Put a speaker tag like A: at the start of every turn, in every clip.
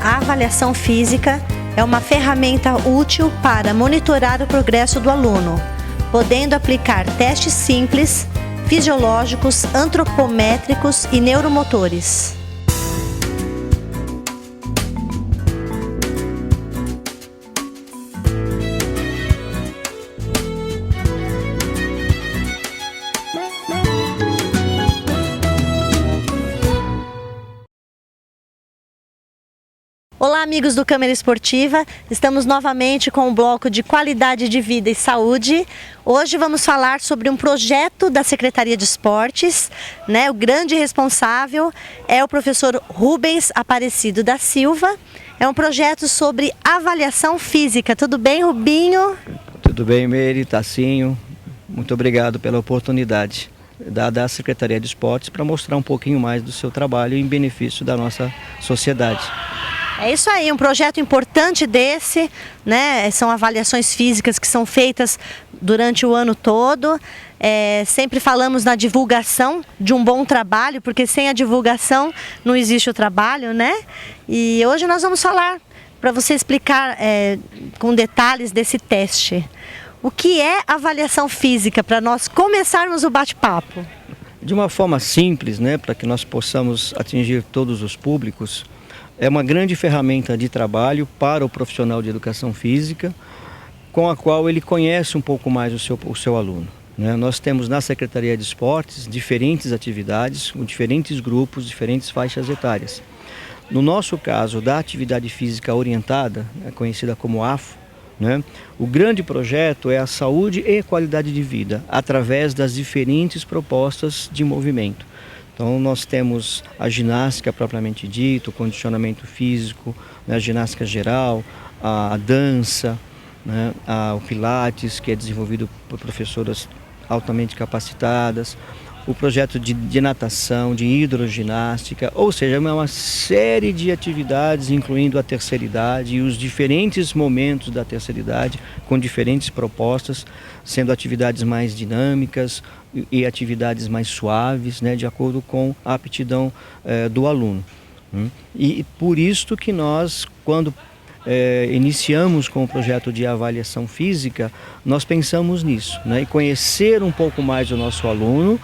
A: A avaliação física é uma ferramenta útil para monitorar o progresso do aluno, podendo aplicar testes simples, fisiológicos, antropométricos e neuromotores. Olá, amigos do Câmera Esportiva, estamos novamente com o bloco de Qualidade de Vida e Saúde. Hoje vamos falar sobre um projeto da Secretaria de Esportes, né? O grande responsável é o professor Rubens Aparecido da Silva. É um projeto sobre avaliação física. Tudo bem, Rubinho?
B: Tudo bem, Meire, Tassinho. Muito obrigado pela oportunidade dada à Secretaria de Esportes para mostrar um pouquinho mais do seu trabalho em benefício da nossa sociedade.
A: É isso aí, um projeto importante desse, né? São avaliações físicas que são feitas durante o ano todo. Sempre falamos na divulgação de um bom trabalho, porque sem a divulgação não existe o trabalho, né? E hoje nós vamos falar, para você explicar com detalhes desse teste. O que é avaliação física, para nós começarmos o bate-papo?
B: De uma forma simples, né, para que nós possamos atingir todos os públicos, é uma grande ferramenta de trabalho para o profissional de educação física, com a qual ele conhece um pouco mais o seu aluno, né? Nós temos na Secretaria de Esportes diferentes atividades, com diferentes grupos, diferentes faixas etárias. No nosso caso, da atividade física orientada, conhecida como AFO, né? O grande projeto é a saúde e qualidade de vida, através das diferentes propostas de movimento. Então nós temos a ginástica propriamente dita, o condicionamento físico, né, a ginástica geral, a dança, né, o pilates, que é desenvolvido por professoras altamente capacitadas, o projeto de natação, de hidroginástica, ou seja, é uma série de atividades, incluindo a terceira idade e os diferentes momentos da terceira idade, com diferentes propostas, sendo atividades mais dinâmicas e atividades mais suaves, né, de acordo com a aptidão do aluno. E por isso que nós, quando iniciamos com o projeto de avaliação física, nós pensamos nisso, né, e conhecer um pouco mais o nosso aluno,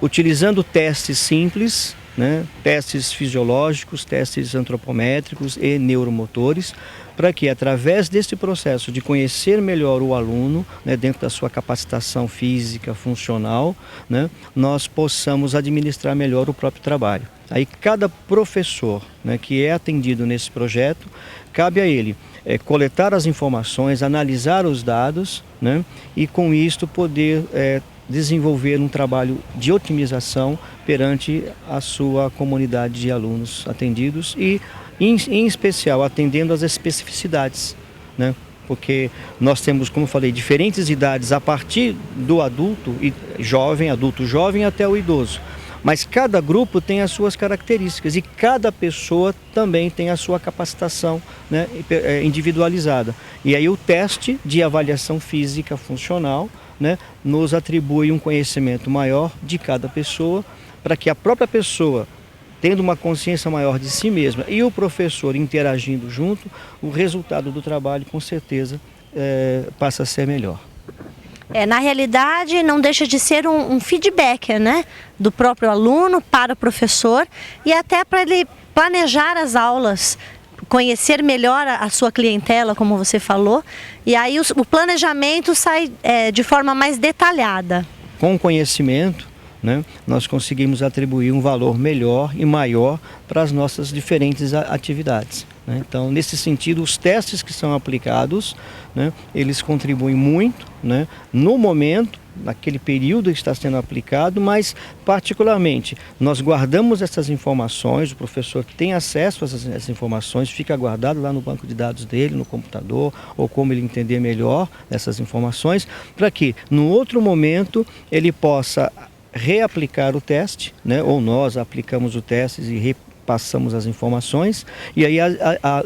B: utilizando testes simples, né, testes fisiológicos, testes antropométricos e neuromotores, para que através desse processo de conhecer melhor o aluno, né, dentro da sua capacitação física, funcional, né, nós possamos administrar melhor o próprio trabalho. Aí cada professor, né, que é atendido nesse projeto, cabe a ele coletar as informações, analisar os dados, né, e com isto poder desenvolver um trabalho de otimização perante a sua comunidade de alunos atendidos e, em especial, atendendo às especificidades, né? Porque nós temos, como eu falei, diferentes idades a partir do adulto jovem até o idoso. Mas cada grupo tem as suas características e cada pessoa também tem a sua capacitação, né, individualizada. E aí o teste de avaliação física funcional, né, nos atribui um conhecimento maior de cada pessoa, para que a própria pessoa, tendo uma consciência maior de si mesma e o professor interagindo junto, o resultado do trabalho com certeza passa a ser melhor.
A: Na realidade, não deixa de ser um feedback, né, do próprio aluno para o professor e até para ele planejar as aulas, conhecer melhor a sua clientela, como você falou, e aí o planejamento sai de forma mais detalhada.
B: Com o conhecimento, né, nós conseguimos atribuir um valor melhor e maior para as nossas diferentes atividades, né? Então, nesse sentido, os testes que são aplicados, né, eles contribuem muito, né, no momento, naquele período que está sendo aplicado, mas particularmente nós guardamos essas informações, o professor tem acesso a essas informações, fica guardado lá no banco de dados dele, no computador, ou como ele entender melhor essas informações, para que no outro momento ele possa reaplicar o teste, né, ou nós aplicamos o teste e passamos as informações, e aí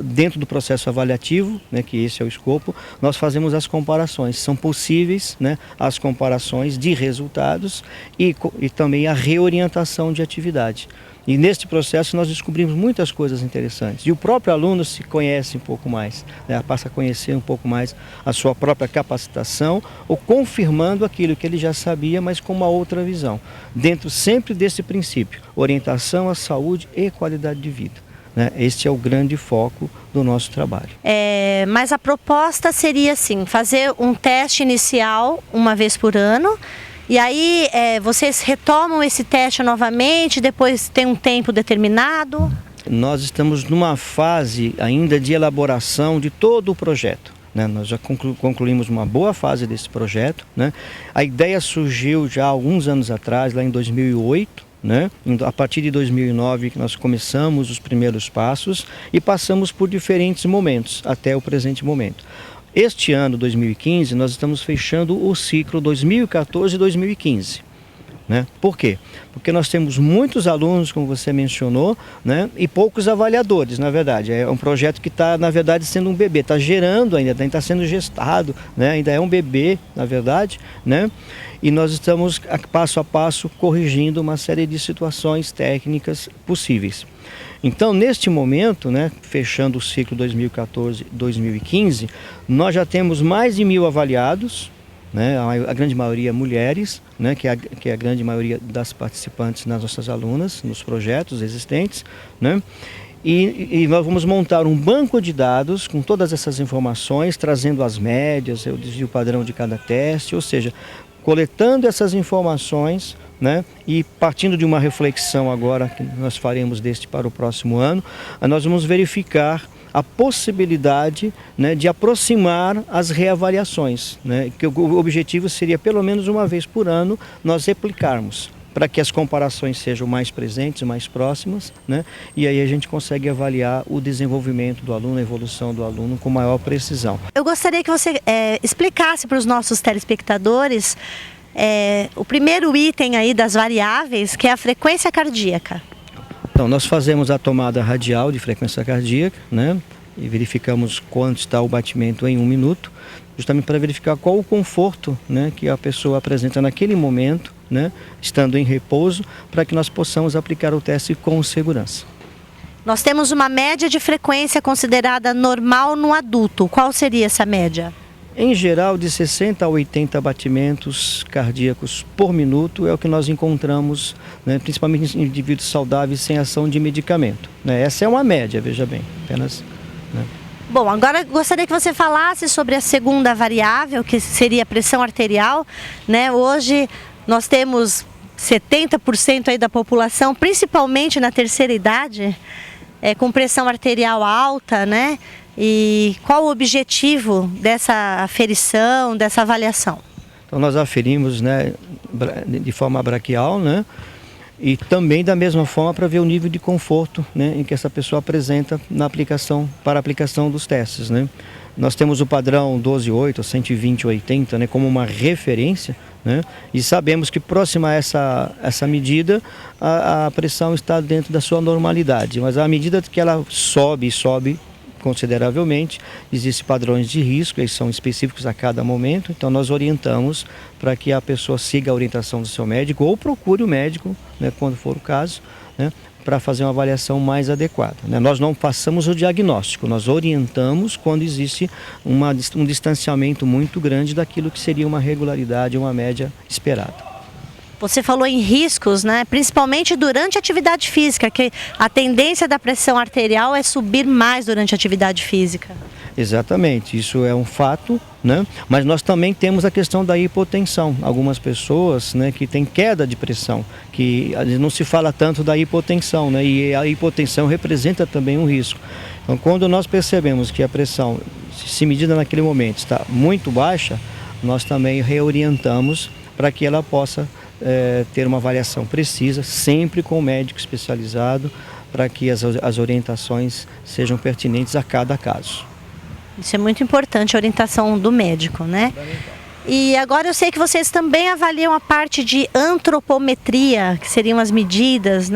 B: dentro do processo avaliativo, né, que esse é o escopo, nós fazemos as comparações. São possíveis, né, as comparações de resultados e também a reorientação de atividade. E neste processo nós descobrimos muitas coisas interessantes. E o próprio aluno se conhece um pouco mais, né? Passa a conhecer um pouco mais a sua própria capacitação, ou confirmando aquilo que ele já sabia, mas com uma outra visão. Dentro sempre desse princípio, orientação à saúde e qualidade de vida. Este é o grande foco do nosso trabalho.
A: Mas a proposta seria assim, fazer um teste inicial uma vez por ano, e aí vocês retomam esse teste novamente, depois tem um tempo determinado?
B: Nós estamos numa fase ainda de elaboração de todo o projeto. Nós já concluímos uma boa fase desse projeto. A ideia surgiu já há alguns anos atrás, lá em 2008. A partir de 2009 que nós começamos os primeiros passos e passamos por diferentes momentos até o presente momento. Este ano, 2015, nós estamos fechando o ciclo 2014-2015. Por quê? Porque nós temos muitos alunos, como você mencionou, e poucos avaliadores, na verdade. É um projeto que está, na verdade, sendo um bebê, está gerando ainda, está sendo gestado, ainda é um bebê, na verdade, E nós estamos, passo a passo, corrigindo uma série de situações técnicas possíveis. Então, neste momento, fechando o ciclo 2014-2015, nós já temos mais de 1.000 avaliados, a grande maioria mulheres, que é a grande maioria das participantes nas nossas alunas, nos projetos existentes, E nós vamos montar um banco de dados com todas essas informações, trazendo as médias, o desvio padrão de cada teste, ou seja, coletando essas informações, e partindo de uma reflexão agora que nós faremos deste para o próximo ano, nós vamos verificar a possibilidade de aproximar as reavaliações, que o objetivo seria pelo menos uma vez por ano nós replicarmos, para que as comparações sejam mais presentes, mais próximas, E aí a gente consegue avaliar o desenvolvimento do aluno, a evolução do aluno com maior precisão.
A: Eu gostaria que você explicasse para os nossos telespectadores o primeiro item aí das variáveis, que é a frequência cardíaca.
B: Então, nós fazemos a tomada radial de frequência cardíaca, E verificamos quanto está o batimento em 1 minuto, justamente para verificar qual o conforto, que a pessoa apresenta naquele momento, estando em repouso, para que nós possamos aplicar o teste com segurança.
A: Nós temos uma média de frequência considerada normal no adulto. Qual seria essa média?
B: Em geral, de 60 a 80 batimentos cardíacos por minuto é o que nós encontramos, principalmente em indivíduos saudáveis sem ação de medicamento. Essa é uma média, veja bem, apenas.
A: Bom, agora gostaria que você falasse sobre a segunda variável, que seria a pressão arterial. Hoje nós temos 70% aí da população, principalmente na terceira idade, com pressão arterial alta, E qual o objetivo dessa aferição, dessa avaliação?
B: Então nós aferimos, de forma braquial, E também da mesma forma para ver o nível de conforto, em que essa pessoa apresenta para a aplicação dos testes, Nós temos o padrão 12,8 ou 120/80, como uma referência, E sabemos que próxima a essa medida, a pressão está dentro da sua normalidade. Mas à medida que ela sobe consideravelmente, existem padrões de risco, eles são específicos a cada momento, então nós orientamos para que a pessoa siga a orientação do seu médico ou procure o médico, quando for o caso, para fazer uma avaliação mais adequada. Nós não passamos o diagnóstico, nós orientamos quando existe um distanciamento muito grande daquilo que seria uma regularidade, uma média esperada.
A: Você falou em riscos, principalmente durante a atividade física, que a tendência da pressão arterial é subir mais durante a atividade física.
B: Exatamente, isso é um fato, Mas nós também temos a questão da hipotensão. Algumas pessoas, que têm queda de pressão, que não se fala tanto da hipotensão, E a hipotensão representa também um risco. Então, quando nós percebemos que a pressão, se medida naquele momento, está muito baixa, nós também reorientamos para que ela possa ter uma avaliação precisa, sempre com o médico especializado, para que as orientações sejam pertinentes a cada caso.
A: Isso é muito importante, a orientação do médico, E agora eu sei que vocês também avaliam a parte de antropometria, que seriam as medidas,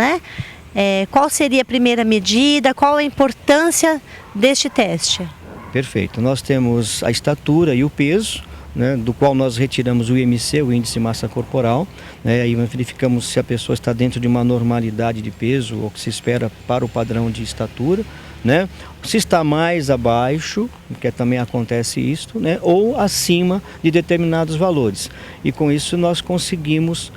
A: Qual seria a primeira medida, qual a importância deste teste?
B: Perfeito, nós temos a estatura e o peso, né, do qual nós retiramos o IMC, o índice de massa corporal, né, aí verificamos se a pessoa está dentro de uma normalidade de peso ou que se espera para o padrão de estatura, né, se está mais abaixo, que também acontece isso, né, ou acima de determinados valores. E com isso nós conseguimos,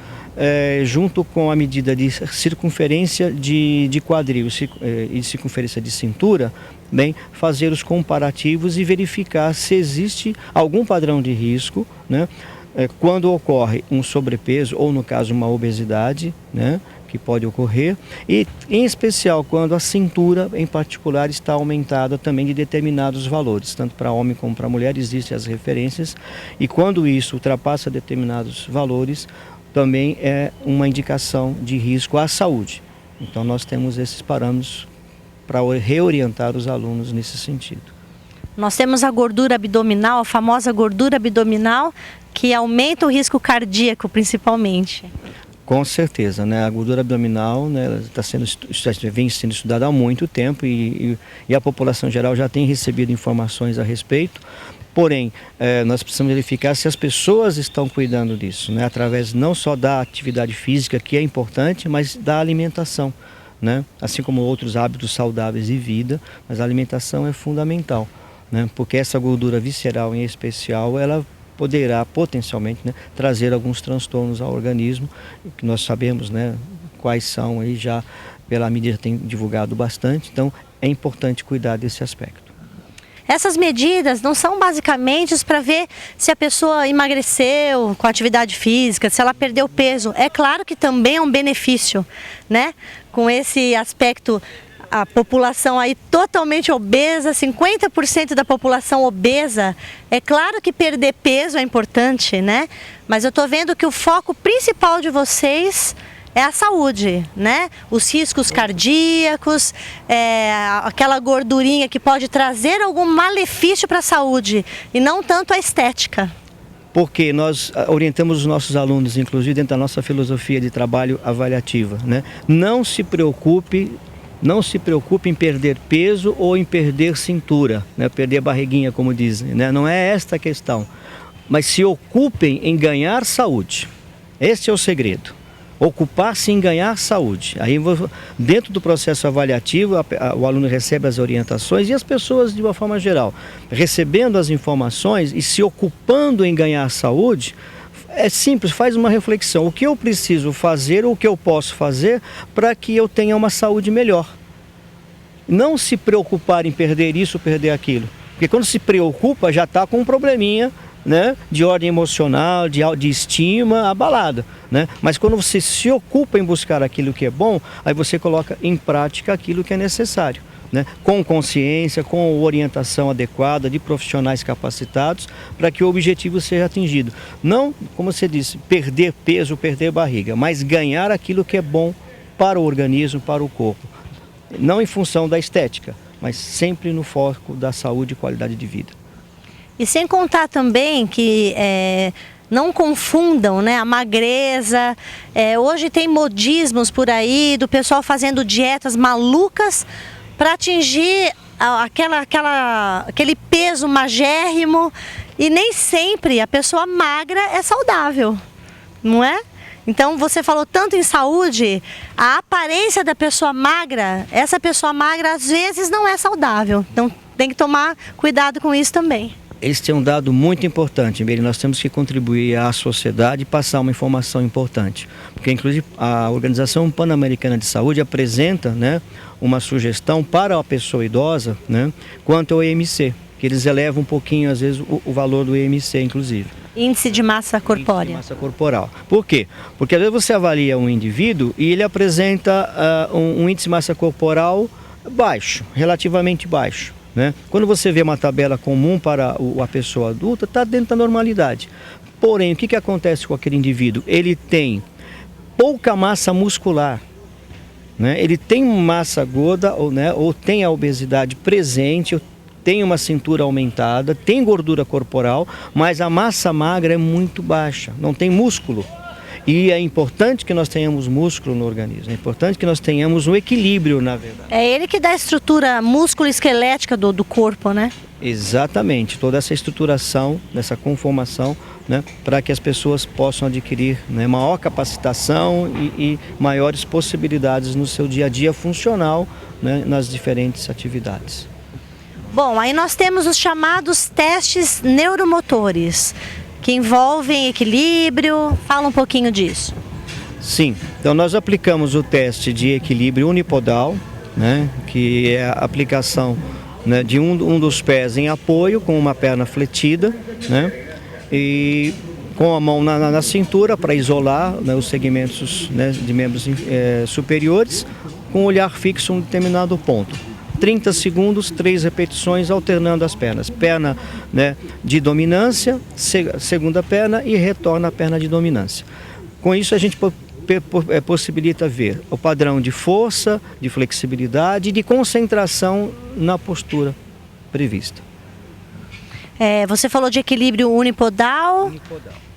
B: junto com a medida de circunferência de quadril e de circunferência de cintura, bem, fazer os comparativos e verificar se existe algum padrão de risco, né, quando ocorre um sobrepeso ou, no caso, uma obesidade, né, que pode ocorrer, e em especial quando a cintura em particular está aumentada também de determinados valores, tanto para homem como para mulher existem as referências, e quando isso ultrapassa determinados valores, também é uma indicação de risco à saúde. Então nós temos esses parâmetros para reorientar os alunos nesse sentido.
A: Nós temos a gordura abdominal, a famosa gordura abdominal, que aumenta o risco cardíaco principalmente.
B: Com certeza, né? A gordura abdominal, né, vem sendo estudada há muito tempo e a população geral já tem recebido informações a respeito. Porém, nós precisamos verificar se as pessoas estão cuidando disso, né? Através não só da atividade física, que é importante, mas da alimentação, né? Assim como outros hábitos saudáveis de vida, mas a alimentação é fundamental, né? Porque essa gordura visceral em especial, ela poderá potencialmente, né, trazer alguns transtornos ao organismo, que nós sabemos, né, quais são, aí já pela mídia tem divulgado bastante, então é importante cuidar desse aspecto.
A: Essas medidas não são basicamente para ver se a pessoa emagreceu com atividade física, se ela perdeu peso. É claro que também é um benefício, né? Com esse aspecto, a população aí totalmente obesa, 50% da população obesa, é claro que perder peso é importante, né? Mas eu estou vendo que o foco principal de vocês é a saúde, né? Os riscos cardíacos, aquela gordurinha que pode trazer algum malefício para a saúde e não tanto a estética.
B: Porque nós orientamos os nossos alunos, inclusive dentro da nossa filosofia de trabalho avaliativa, né? Não se preocupe em perder peso ou em perder cintura, né? Perder barriguinha, como dizem, né? Não é esta a questão, mas se ocupem em ganhar saúde. Esse é o segredo. Ocupar-se em ganhar saúde. Aí, dentro do processo avaliativo, o aluno recebe as orientações e as pessoas, de uma forma geral, recebendo as informações e se ocupando em ganhar saúde, é simples, faz uma reflexão. O que eu preciso fazer, o que eu posso fazer para que eu tenha uma saúde melhor. Não se preocupar em perder isso, perder aquilo. Porque quando se preocupa, já está com um probleminha, né, de ordem emocional, de estima abalada, né? Mas quando você se ocupa em buscar aquilo que é bom, aí você coloca em prática aquilo que é necessário, né? Com consciência, com orientação adequada de profissionais capacitados para que o objetivo seja atingido. Não, como você disse, perder peso, perder barriga, mas ganhar aquilo que é bom para o organismo, para o corpo. Não em função da estética, mas sempre no foco da saúde e qualidade de vida.
A: E sem contar também que não confundam, né, a magreza. Hoje tem modismos por aí do pessoal fazendo dietas malucas para atingir aquele peso magérrimo, e nem sempre a pessoa magra é saudável, não é? Então você falou tanto em saúde, a aparência da pessoa magra, essa pessoa magra às vezes não é saudável, então tem que tomar cuidado com isso também.
B: Este é um dado muito importante, Miri. Nós temos que contribuir à sociedade e passar uma informação importante. Porque, inclusive, a Organização Pan-Americana de Saúde apresenta, né, uma sugestão para a pessoa idosa, né, quanto ao IMC, que eles elevam um pouquinho, às vezes, o valor do IMC, inclusive.
A: Índice de massa corpórea.
B: Índice de massa corporal. Por quê? Porque, às vezes, você avalia um indivíduo e ele apresenta um índice de massa corporal baixo, relativamente baixo, né? Quando você vê uma tabela comum para a pessoa adulta, está dentro da normalidade. Porém, o que acontece com aquele indivíduo? Ele tem pouca massa muscular, né? Ele tem massa gorda, ou tem a obesidade presente, tem uma cintura aumentada, tem gordura corporal, mas a massa magra é muito baixa, não tem músculo. E é importante que nós tenhamos músculo no organismo, é importante que nós tenhamos um equilíbrio, na verdade.
A: É ele que dá a estrutura músculo-esquelética do corpo, né?
B: Exatamente, toda essa estruturação, essa conformação, né, para que as pessoas possam adquirir, né, maior capacitação e maiores possibilidades no seu dia a dia funcional, né, nas diferentes atividades.
A: Bom, aí nós temos os chamados testes neuromotores, que envolvem equilíbrio. Fala um pouquinho disso.
B: Sim, então nós aplicamos o teste de equilíbrio unipodal, né, que é a aplicação, né, de um dos pés em apoio com uma perna fletida, né, e com a mão na cintura para isolar, né, os segmentos, né, de membros superiores, com o olhar fixo em um determinado ponto. 30 segundos, 3 repetições, alternando as pernas. Perna, né, de dominância, segunda perna e retorna a perna de dominância. Com isso a gente possibilita ver o padrão de força, de flexibilidade e de concentração na postura prevista.
A: Você falou de equilíbrio unipodal.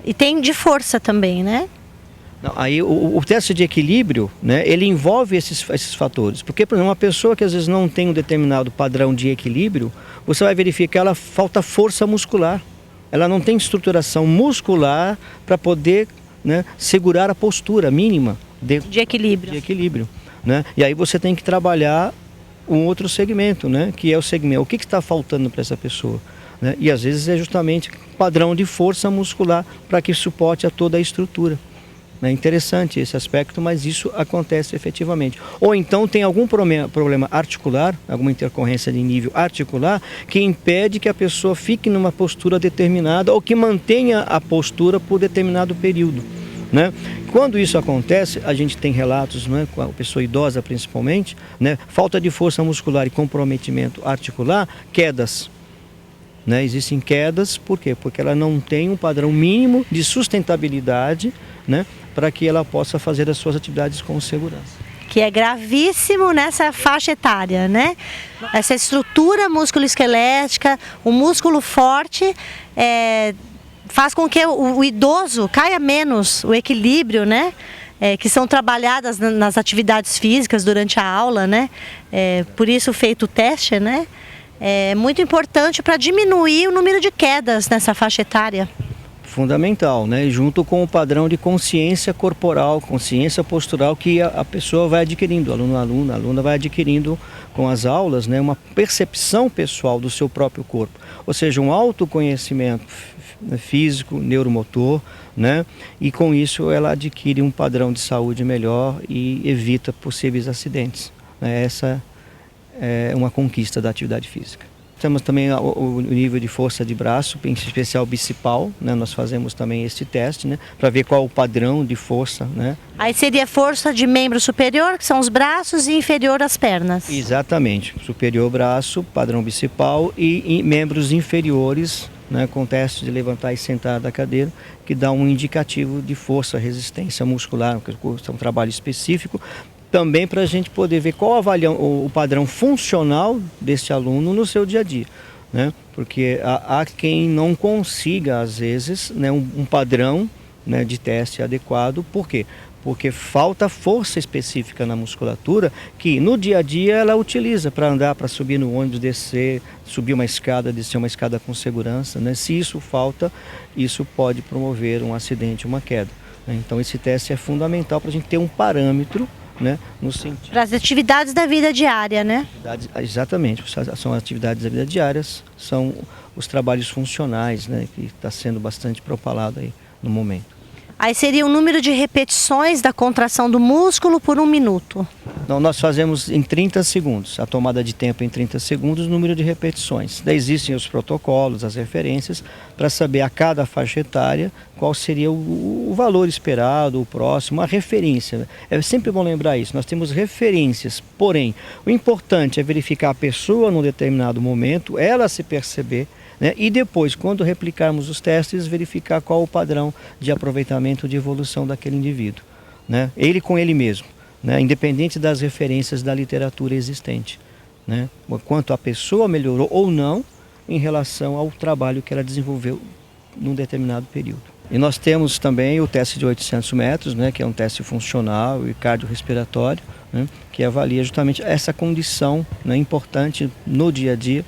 A: E tem de força também, né?
B: Não, aí o teste de equilíbrio, né, ele envolve esses fatores. Porque, por exemplo, uma pessoa que às vezes não tem um determinado padrão de equilíbrio, você vai verificar que ela falta força muscular. Ela não tem estruturação muscular para poder, né, segurar a postura mínima
A: de equilíbrio.
B: Né? E aí você tem que trabalhar um outro segmento, né, que é o segmento. O que está faltando para essa pessoa? Né? E às vezes é justamente padrão de força muscular para que suporte a toda a estrutura. É interessante esse aspecto, mas isso acontece efetivamente. Ou então tem algum problema articular, alguma intercorrência de nível articular, que impede que a pessoa fique numa postura determinada ou que mantenha a postura por determinado período, né? Quando isso acontece, a gente tem relatos, né, com a pessoa idosa principalmente, né, falta de força muscular e comprometimento articular, quedas. Né? Existem quedas, por quê? Porque ela não tem um padrão mínimo de sustentabilidade, né, para que ela possa fazer as suas atividades com segurança.
A: Que é gravíssimo nessa faixa etária, né? Essa estrutura musculoesquelética, o músculo forte, faz com que o idoso caia menos, o equilíbrio, né? Que são trabalhadas nas atividades físicas durante a aula, né? Por isso feito o teste, né? É muito importante para diminuir o número de quedas nessa faixa etária.
B: Fundamental, né? Junto com o padrão de consciência corporal, consciência postural que a pessoa vai adquirindo, a aluna vai adquirindo com as aulas, né, uma percepção pessoal do seu próprio corpo, ou seja, um autoconhecimento físico, neuromotor, né? E com isso ela adquire um padrão de saúde melhor e evita possíveis acidentes. Essa é uma conquista da atividade física. Temos também o nível de força de braço, em especial bicipal, né? Nós fazemos também este teste, né, para ver qual o padrão de força, né?
A: Aí seria força de membro superior, que são os braços, e inferior as pernas.
B: Exatamente, superior braço, padrão bicipal e membros inferiores, né, com teste de levantar e sentar da cadeira, que dá um indicativo de força, resistência muscular, que é um trabalho específico. Também para a gente poder ver qual o padrão funcional desse aluno no seu dia a dia, né? Porque há quem não consiga, às vezes, né, um padrão, né, de teste adequado. Por quê? Porque falta força específica na musculatura que no dia a dia ela utiliza para andar, para subir no ônibus, descer, subir uma escada, descer uma escada com segurança, né? Se isso falta, isso pode promover um acidente, uma queda, né? Então esse teste é fundamental para a gente ter um parâmetro, né, no sentido
A: para as atividades da vida diária, né?
B: Exatamente, são atividades da vida diária, são os trabalhos funcionais, né, que está sendo bastante propalado aí no momento.
A: Aí seria o número de repetições da contração do músculo por 1 minuto.
B: Não, nós fazemos em 30 segundos, a tomada de tempo em 30 segundos, o número de repetições. Daí existem os protocolos, as referências, para saber a cada faixa etária qual seria o valor esperado, o próximo, a referência. É sempre bom lembrar isso, nós temos referências, porém, o importante é verificar a pessoa num determinado momento, ela se perceber, né? E depois, quando replicarmos os testes, verificar qual o padrão de aproveitamento, de evolução daquele indivíduo, né? Ele com ele mesmo, né? Independente das referências da literatura existente, né? Quanto a pessoa melhorou ou não em relação ao trabalho que ela desenvolveu num determinado período. E nós temos também o teste de 800 metros, né? Que é um teste funcional e cardiorrespiratório, né? Que avalia justamente essa condição, né, importante no dia a dia,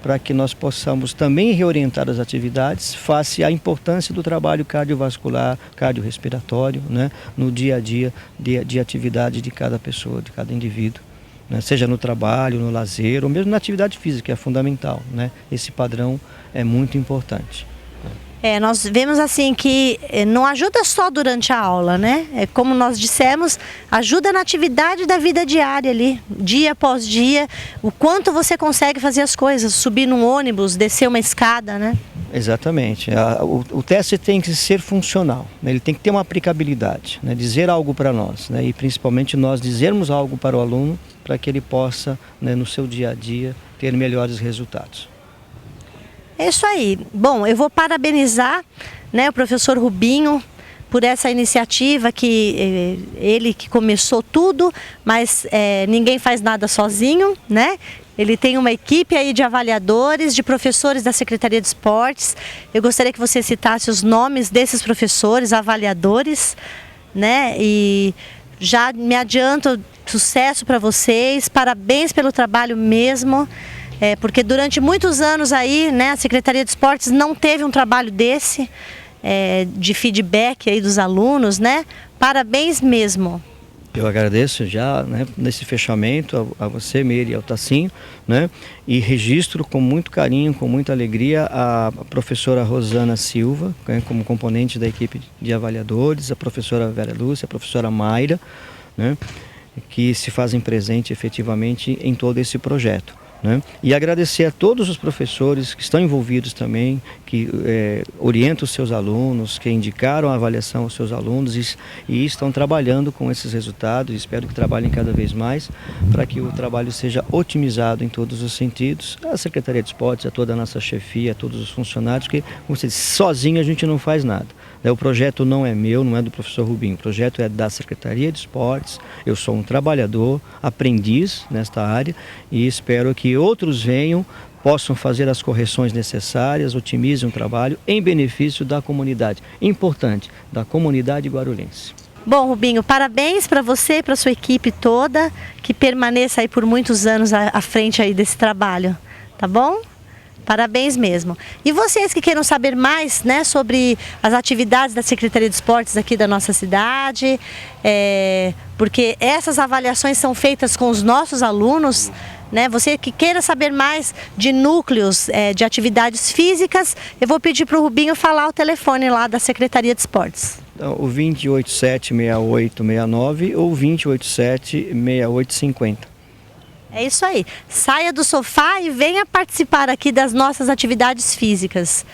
B: para que nós possamos também reorientar as atividades face à importância do trabalho cardiovascular, cardiorrespiratório, né, no dia a dia de atividade de cada pessoa, de cada indivíduo, né, seja no trabalho, no lazer ou mesmo na atividade física, que é fundamental, né? Esse padrão é muito importante.
A: Nós vemos assim que não ajuda só durante a aula, né? Como nós dissemos, ajuda na atividade da vida diária ali, dia após dia, o quanto você consegue fazer as coisas, subir num ônibus, descer uma escada, né?
B: Exatamente. O teste tem que ser funcional, né? Ele tem que ter uma aplicabilidade, né? Dizer algo para nós, né? E principalmente nós dizermos algo para o aluno para que ele possa, né, no seu dia a dia, ter melhores resultados.
A: É isso aí. Bom, eu vou parabenizar, né, o professor Rubinho por essa iniciativa, que ele que começou tudo, mas ninguém faz nada sozinho, né? Ele tem uma equipe aí de avaliadores, de professores da Secretaria de Esportes. Eu gostaria que você citasse os nomes desses professores, avaliadores, né? E já me adianto, sucesso para vocês, parabéns pelo trabalho mesmo. Porque durante muitos anos aí, né, a Secretaria de Esportes não teve um trabalho desse, de feedback aí dos alunos, né? Parabéns mesmo.
B: Eu agradeço já, né, nesse fechamento a você, Meire, e ao Tassinho, né? E registro com muito carinho, com muita alegria a professora Rosana Silva, né, como componente da equipe de avaliadores, a professora Vera Lúcia, a professora Mayra, né, que se fazem presente efetivamente em todo esse projeto. Né? E agradecer a todos os professores que estão envolvidos também, que orientam os seus alunos, que indicaram a avaliação aos seus alunos e estão trabalhando com esses resultados. Espero que trabalhem cada vez mais para que o trabalho seja otimizado em todos os sentidos. A Secretaria de Esportes, a toda a nossa chefia, a todos os funcionários, que, como você disse, sozinho a gente não faz nada. O projeto não é meu, não é do professor Rubinho, o projeto é da Secretaria de Esportes. Eu sou um trabalhador, aprendiz nesta área e espero que outros venham, possam fazer as correções necessárias, otimizem o trabalho em benefício da comunidade, importante, da comunidade guarulhense.
A: Bom, Rubinho, parabéns para você e para sua equipe toda, que permaneça aí por muitos anos à frente aí desse trabalho, tá bom? Parabéns mesmo. E vocês que queiram saber mais, né, sobre as atividades da Secretaria de Esportes aqui da nossa cidade, porque essas avaliações são feitas com os nossos alunos, né? Você que queira saber mais de núcleos de atividades físicas, eu vou pedir para o Rubinho falar o telefone lá da Secretaria de Esportes.
B: Então, o 287-6869 ou 287-6850.
A: É isso aí. Saia do sofá e venha participar aqui das nossas atividades físicas.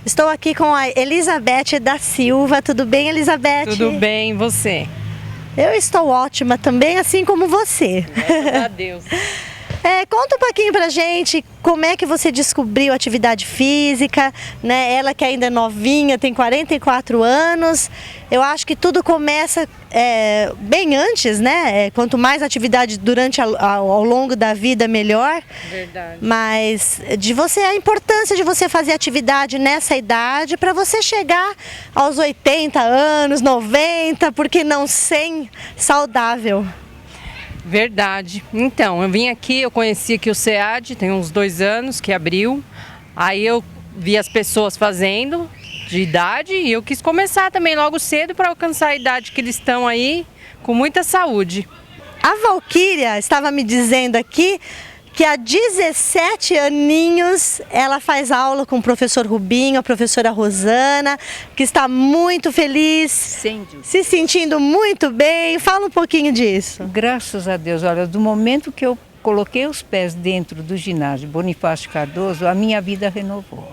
A: Estou aqui com a Elizabeth da Silva. Tudo bem, Elizabeth?
C: Tudo bem, e você?
A: Eu estou ótima também, assim como você.
C: Graças a Deus.
A: Conta um pouquinho pra gente como é que você descobriu a atividade física, né? Ela que ainda é novinha, tem 44 anos. Eu acho que tudo começa bem antes, né? Quanto mais atividade durante ao longo da vida, melhor.
C: Verdade.
A: Mas a importância de você fazer atividade nessa idade para você chegar aos 80 anos, 90, porque não 100, saudável.
C: Verdade. Então, eu vim aqui, eu conheci aqui o SEAD, tem uns 2 anos que abriu. Aí eu vi as pessoas fazendo de idade e eu quis começar também logo cedo para alcançar a idade que eles estão aí, com muita saúde.
A: A Valquíria estava me dizendo aqui que há 17 aninhos ela faz aula com o professor Rubinho, a professora Rosana, que está muito feliz, se sentindo muito bem. Fala um pouquinho disso.
D: Graças a Deus, olha, do momento que eu coloquei os pés dentro do ginásio Bonifácio Cardoso, a minha vida renovou.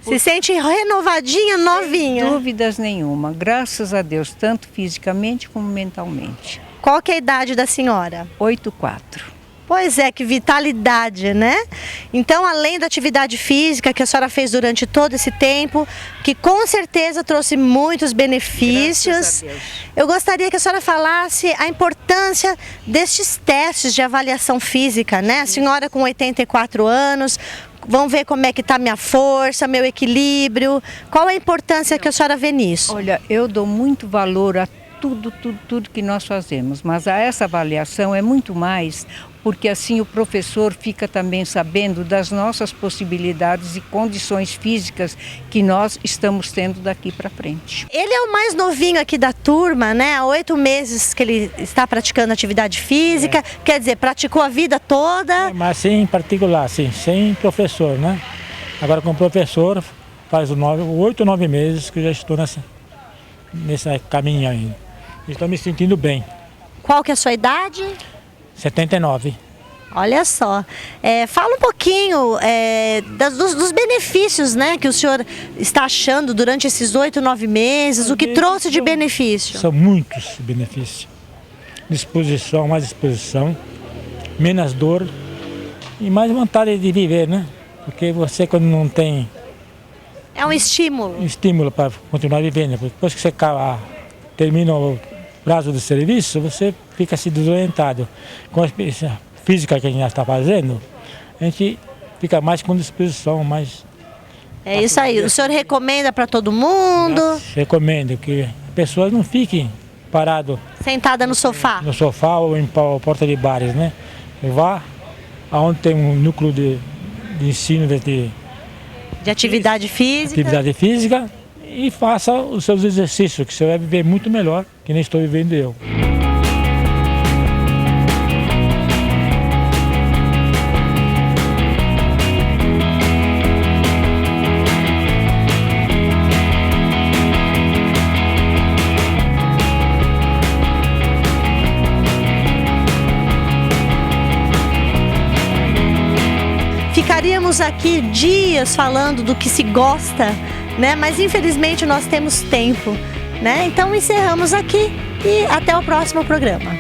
A: Se sente renovadinha, novinha?
D: Sem dúvidas nenhuma, graças a Deus, tanto fisicamente como mentalmente.
A: Qual que é a idade da senhora?
D: 84.
A: Pois é, que vitalidade, né? Então, além da atividade física que a senhora fez durante todo esse tempo, que com certeza trouxe muitos benefícios, eu gostaria que a senhora falasse a importância destes testes de avaliação física, né? A senhora com 84 anos, vão ver como é que está minha força, meu equilíbrio. Qual a importância que a senhora vê nisso?
D: Olha, eu dou muito valor a tudo que nós fazemos, mas a essa avaliação é muito mais, porque assim o professor fica também sabendo das nossas possibilidades e condições físicas que nós estamos tendo daqui para frente.
A: Ele é o mais novinho aqui da turma, né? Há 8 meses que ele está praticando atividade física, quer dizer, praticou a vida toda.
E: Mas sem particular, sim, sem professor, né? Agora com o professor faz 8 ou 9 meses que eu já estou nesse caminho ainda. Estou me sentindo bem.
A: Qual que é a sua idade?
E: 79.
A: Olha só, fala um pouquinho dos benefícios, né, que o senhor está achando durante esses 8, 9 meses, o que trouxe de benefício?
E: São muitos benefícios. Mais disposição, menos dor e mais vontade de viver, né? Porque você quando não tem...
A: É um estímulo.
E: Um estímulo para continuar vivendo. Depois que você termina o prazo do serviço, você fica se desorientado. Com a experiência física que a gente já está fazendo, a gente fica mais com disposição, mais...
A: É isso aí. O senhor recomenda para todo mundo?
E: Recomendo que pessoas não fiquem paradas...
A: Sentada no sofá?
E: No sofá ou em porta de bares, né? Vá aonde tem um núcleo de ensino de
A: atividade física.
E: E faça os seus exercícios, que você vai viver muito melhor que nem estou vivendo eu.
A: Ficaríamos aqui dias falando do que se gosta, né? Mas infelizmente nós temos tempo, né? Então encerramos aqui e até o próximo programa.